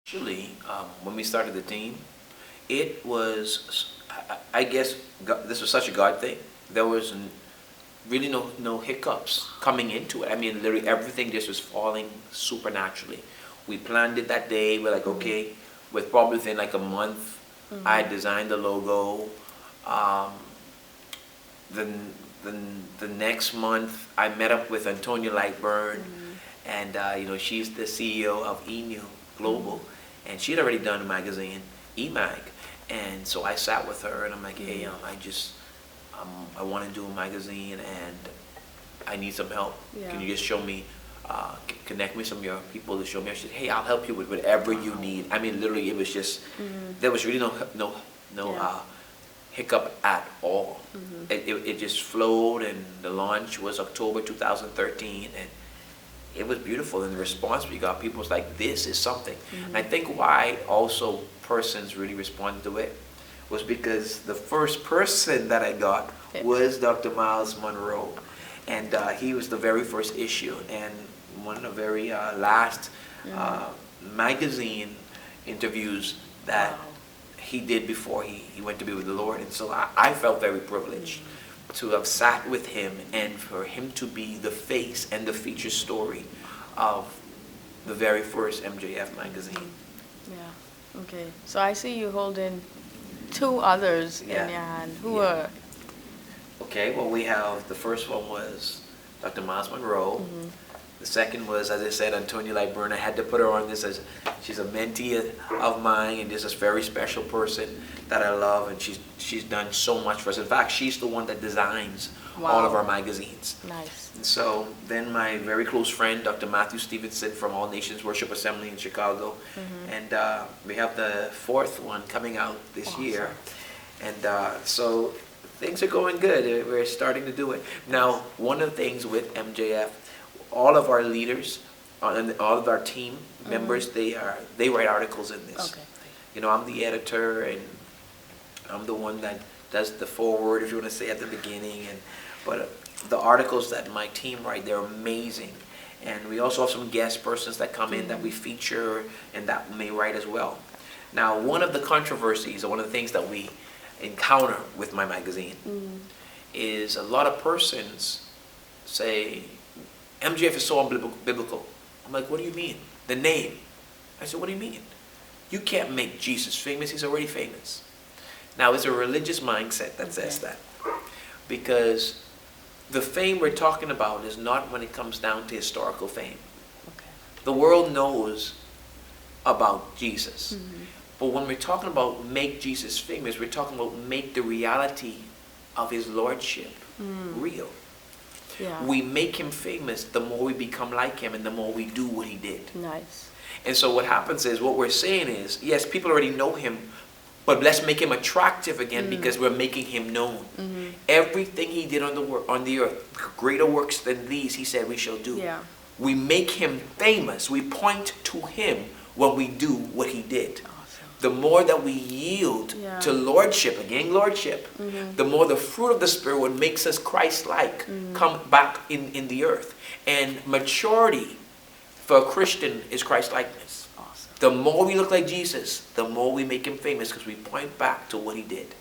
Actually, when we started the team, it was, I guess, this was such a God thing. There was really no hiccups coming into it. I mean, literally everything just was falling supernaturally. We planned it that day. We're like, okay, with probably within like a month, I designed the logo. Um, then the next month, I met up with Antonia Lightburn, and she's the CEO of ENU Global, and she'd already done a magazine, eMag, and so I sat with her and I'm like, hey, I want to do a magazine and I need some help. Yeah. Can you just show me, connect me some of your people to show me? I said, hey, I'll help you with whatever you need. I mean, literally, it was just there was really no Yeah. hiccup at all. It just flowed, and the launch was October 2013, and it was beautiful. And the response we got, people was like, this is something. And I think why also persons really responded to it was because the first person that I got was Dr. Miles Monroe. And he was the very first issue and one of the very last magazine interviews that he did before he went to be with the Lord. And so I felt very privileged to have sat with him and for him to be the face and the feature story of the very first MJF magazine. Yeah. Okay. So I see you holding two others in your hand. Who are? Okay, well, we have, the first one was Dr. Miles Monroe. The second was, as I said, Antonia Lightburn. I had to put her on this as she's a mentee of mine and just this very special person that I love, and she's done so much for us. In fact, she's the one that designs all of our magazines. Nice. And so then my very close friend, Dr. Matthew Stevenson from All Nations Worship Assembly in Chicago. And we have the fourth one coming out this year. And so things are going good. We're starting to do it. Now, one of the things with MJF, all of our leaders and all of our team members, they write articles in this. Okay. You know, I'm the editor, and I'm the one that does the foreword, if you want to say, at the beginning. But the articles that my team write, they're amazing. And we also have some guest persons that come in that we feature and that may write as well. Now, one of the controversies, or one of the things that we encounter with my magazine is a lot of persons say, MJF is so unbiblical. I'm like, what do you mean? The name. I said, what do you mean? You can't make Jesus famous. He's already famous. Now, it's a religious mindset that says that. Because the fame we're talking about is not when it comes down to historical fame. The world knows about Jesus. But when we're talking about make Jesus famous, we're talking about make the reality of his lordship real. Yeah. We make him famous the more we become like him and the more we do what he did. Nice. And so what happens is, what we're saying is, yes, people already know him, but let's make him attractive again because we're making him known. Everything he did on the earth, greater works than these, he said we shall do. Yeah. We make him famous. We point to him when we do what he did. The more that we yield to lordship, again lordship, the more the fruit of the Spirit, what makes us Christ-like, come back in the earth. And maturity for a Christian is Christ-likeness. The more we look like Jesus, the more we make him famous because we point back to what he did.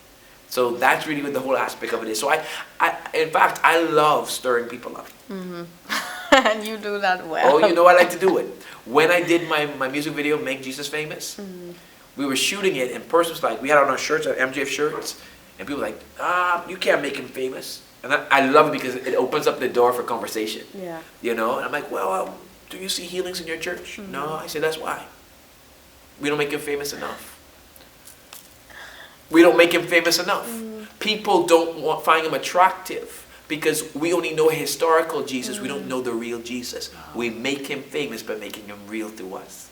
So that's really what the whole aspect of it is. So in fact, I love stirring people up. And you do that well. Oh, you know I like to do it. When I did my music video, Make Jesus Famous, we were shooting it, and persons like, we had on our shirts, our MJF shirts, and people were like, you can't make him famous. And I love it because it opens up the door for conversation. Yeah. You know, and I'm like, well, do you see healings in your church? No. I said, that's why. We don't make him famous enough. We don't make him famous enough. People don't find him attractive because we only know historical Jesus. We don't know the real Jesus. We make him famous by making him real to us.